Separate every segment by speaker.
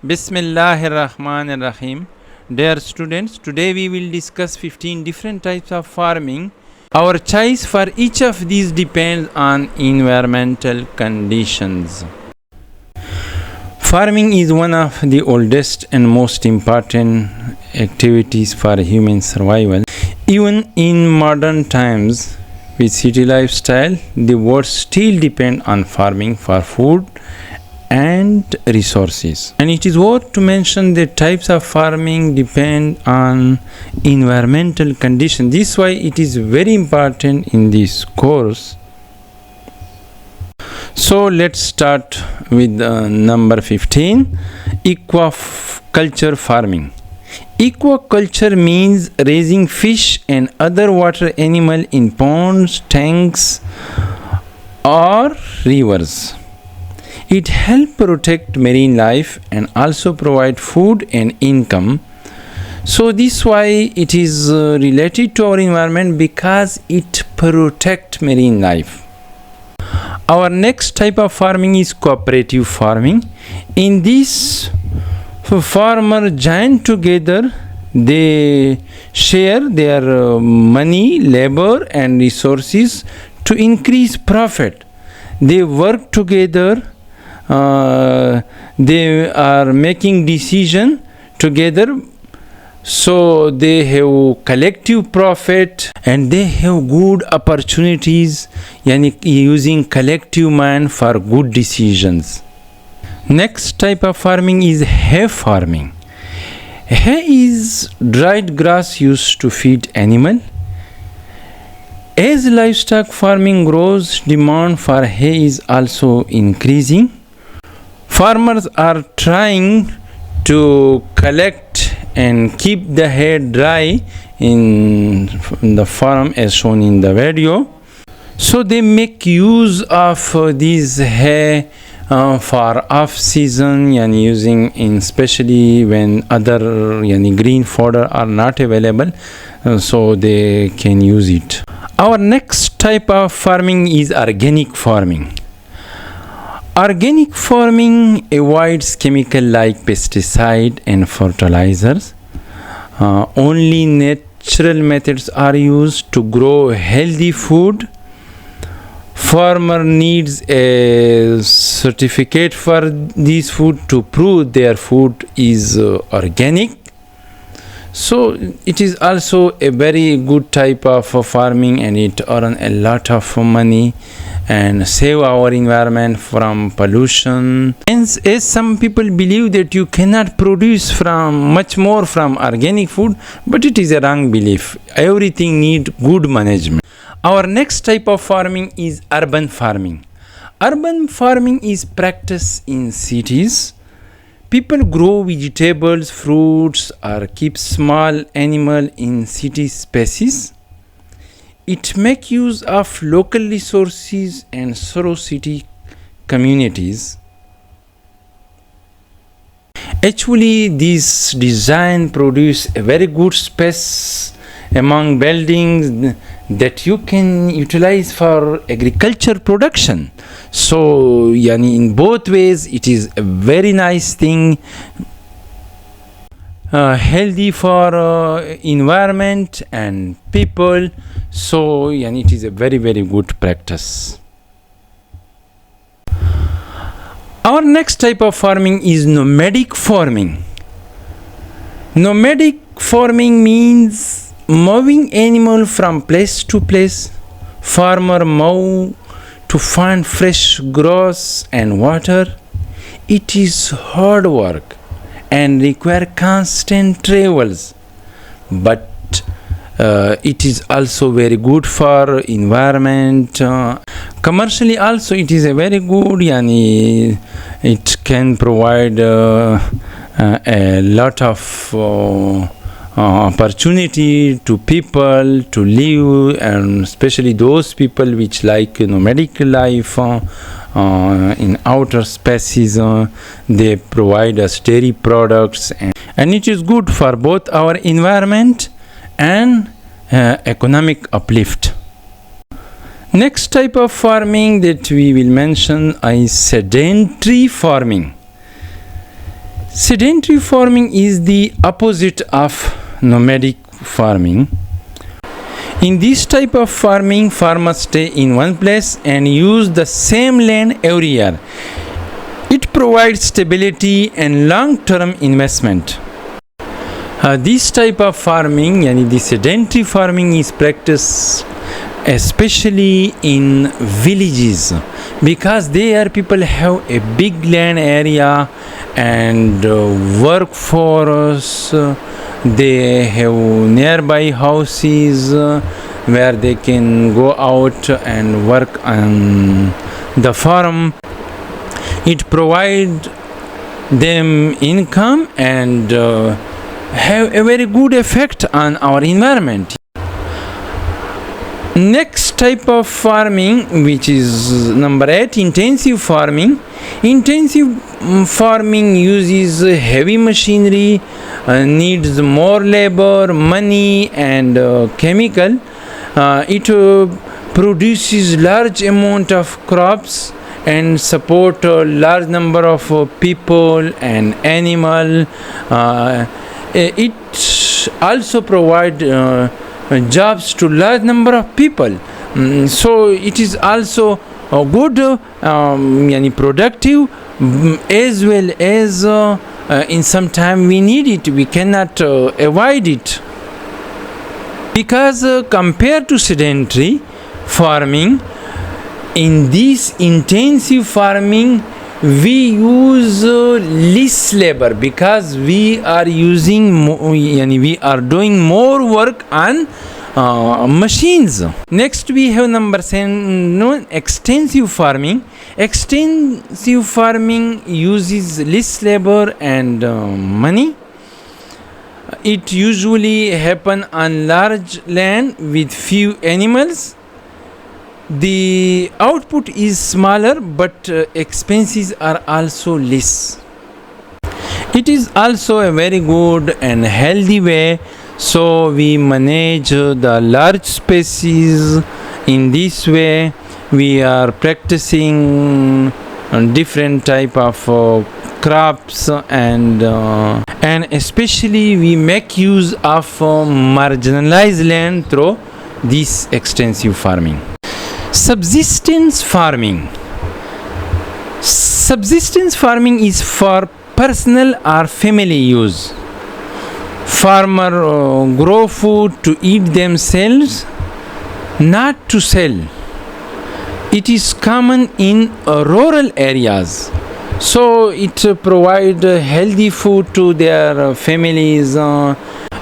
Speaker 1: Bismillahirrahmanirrahim. Dear students, today we will discuss 15 different types of farming. Our choice for each of these depends on environmental conditions. Farming is one of the oldest and most important activities for human survival. Even in modern times, with city lifestyle, the world still depends on farming for food and resources. And it is worth to mention that types of farming depend on environmental conditions. This is why it is very important in this course. So let's start with number 15, aquaculture farming. Aquaculture means raising fish and other water animal in ponds, tanks or rivers. It helps protect marine life and also provide food and income. So this is why it is related to our environment, because it protects marine life. Our next type of farming is cooperative farming. In this, farmers join together. They share their money, labor and resources to increase profit. They work together. They are making decision together, so they have collective profit and they have good opportunities, using collective mind for good decisions. Next type of farming is hay farming. Hay is dried grass used to feed animal. As livestock farming grows, demand for hay is also increasing. Farmers are trying to collect and keep the hay dry in the farm as shown in the video. So they make use of these hay for off season, using in especially when other green fodder are not available, so they can use it. Our next type of farming is organic farming. Organic farming avoids chemical like pesticide and fertilizers. Only natural methods are used to grow healthy food. Farmer needs a certificate for this food to prove their food is organic. So it is also a very good type of farming, and it earns a lot of money and save our environment from pollution. Hence, as some people believe that you cannot produce much more from organic food, but it is a wrong belief. Everything needs good management. Our next type of farming is urban farming. Urban farming is practiced in cities. People grow vegetables, fruits, or keep small animals in city spaces. It makes use of local resources and serves city communities. Actually, this design produces a very good space among buildings that you can utilize for agriculture production. So in both ways it is a very nice thing, healthy for environment and people. So it is a very good practice. Our next type of farming is nomadic farming. Nomadic farming means moving animal from place to place. Farmer move to find fresh grass and water. It is hard work and require constant travels, but it is also very good for environment. Commercially also it is a very good, it can provide a lot of opportunity to people to live, and especially those people which like nomadic life in outer spaces. They provide us dairy products, and it is good for both our environment and economic uplift. Next type of farming that we will mention is sedentary farming. Sedentary farming is the opposite of nomadic farming. In this type of farming, farmers stay in one place and use the same land every year. It provides stability and long-term investment. This type of farming, the sedentary farming, is practiced especially in villages because there people have a big land area and workforce. They have nearby houses where they can go out and work on the farm. It provides them income and have a very good effect on our environment. Next type of farming, which is number 8, intensive farming. Intensive farming uses heavy machinery, needs more labor, money and chemical. It produces large amount of crops and support a large number of people and animal. It also provide jobs to large number of people. So it is also good, productive, as well as in some time we need it. We cannot avoid it because compared to sedentary farming, in this intensive farming we use less labor because we are using we are doing more work on machines. Next we have number 7, extensive farming. Extensive farming uses less labor and money. It usually happen on large land with few animals. The output is smaller, but expenses are also less. It is also a very good and healthy way, so we manage the large spaces. In this way we are practicing different type of crops and especially we make use of marginalized land through this extensive farming. Subsistence farming. Subsistence farming is for personal or family use. Farmers grow food to eat themselves, not to sell. It is common in rural areas. So it provides healthy food to their families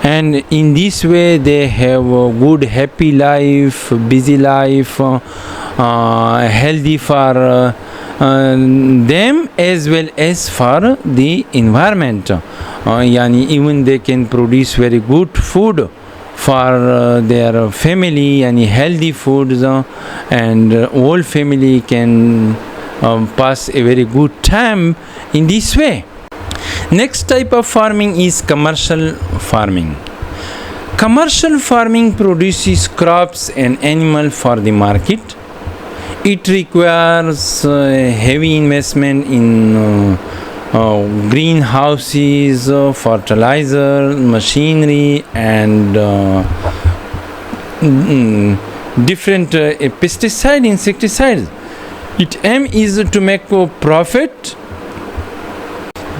Speaker 1: and in this way they have a good happy life, busy life, healthy for them as well as for the environment. Even they can produce very good food for their family, healthy foods, and whole family can pass a very good time in this way. Next type of farming is commercial farming. Commercial farming produces crops and animal for the market. It requires heavy investment in greenhouses, fertilizer, machinery and different pesticide, insecticides. Its aim is to make a profit.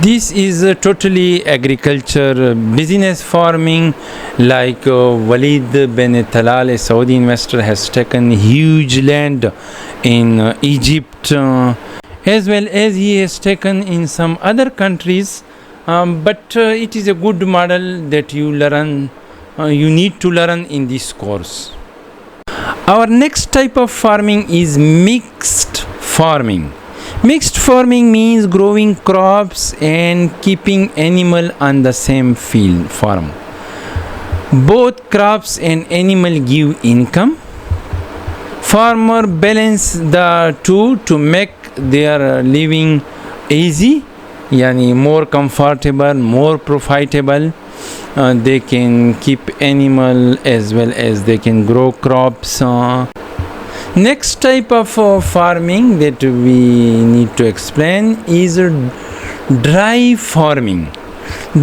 Speaker 1: This is totally agriculture business farming, like Walid bin Talal, a Saudi investor, has taken huge land in Egypt, as well as he has taken in some other countries, but it is a good model that you need to learn in this course. Our next type of farming is mixed farming. Mixed farming means growing crops and keeping animal on the same field farm. Both crops and animal give income. Farmer balance the two to make their living easy, more comfortable, more profitable. They can keep animal as well as they can grow crops. Next type of farming that we need to explain is dry farming.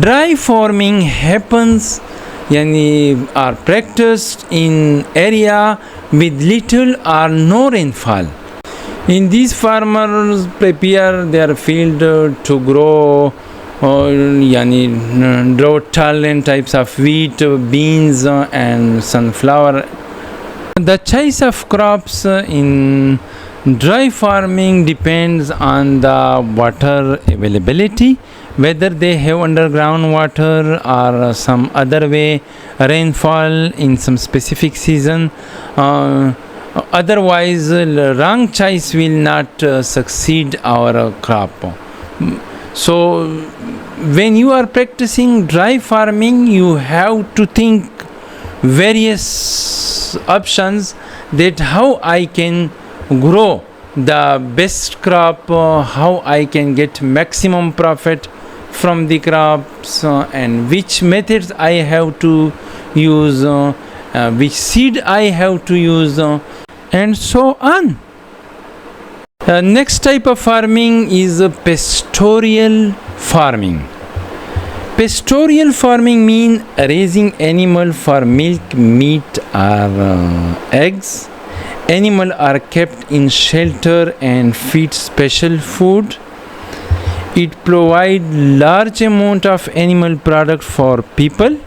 Speaker 1: Dry farming happens are practiced in area with little or no rainfall. In these, farmers prepare their field to grow drought tolerant types of wheat, beans, and sunflower. The choice of crops in dry farming depends on the water availability, whether they have underground water or some other way rainfall in some specific season. Otherwise, wrong choice will not succeed our crop. So when you are practicing dry farming, you have to think various options that how I can grow the best crop, how I can get maximum profit from the crops, and which methods I have to use, which seed I have to use, and so on. Next type of farming is pastoral farming. Pastoral farming means raising animal for milk, meat, or eggs. Animals are kept in shelter and feed special food. It provides large amount of animal product for people.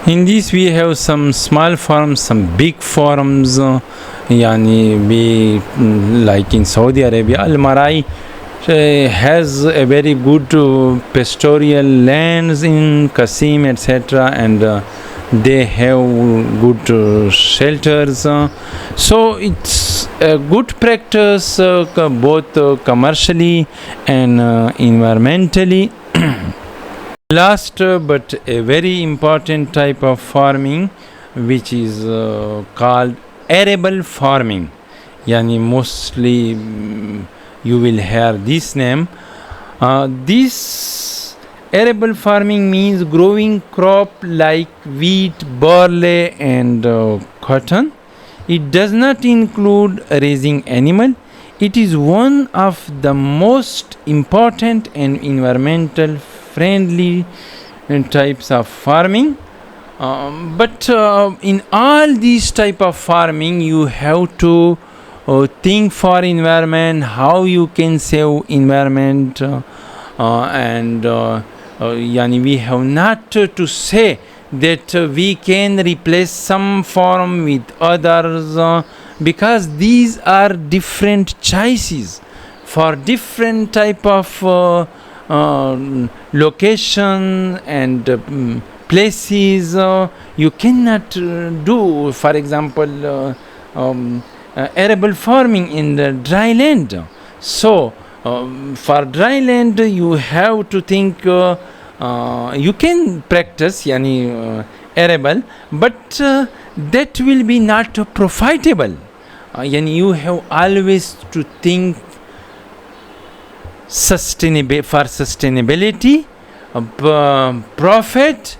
Speaker 1: In this we have some small farms, some big farms, like in Saudi Arabia, Al-Marai has a very good pastoral lands in Qasim, etc., and they have good shelters. So it's a good practice both commercially and environmentally. Last but a very important type of farming, which is called Arable Farming. Mostly you will hear this name. This arable farming means growing crop like wheat, barley, and cotton. It does not include raising animal. It is one of the most important and environmental friendly types of farming. But in all these type of farming, you have to think for environment, how you can save environment, and we have not to say that we can replace some farm with others, because these are different choices for different type of location and places. You cannot do, for example, arable farming in the dry land. So for dry land you have to think, you can practice arable, but that will be not profitable. You have always to think for sustainability, profit,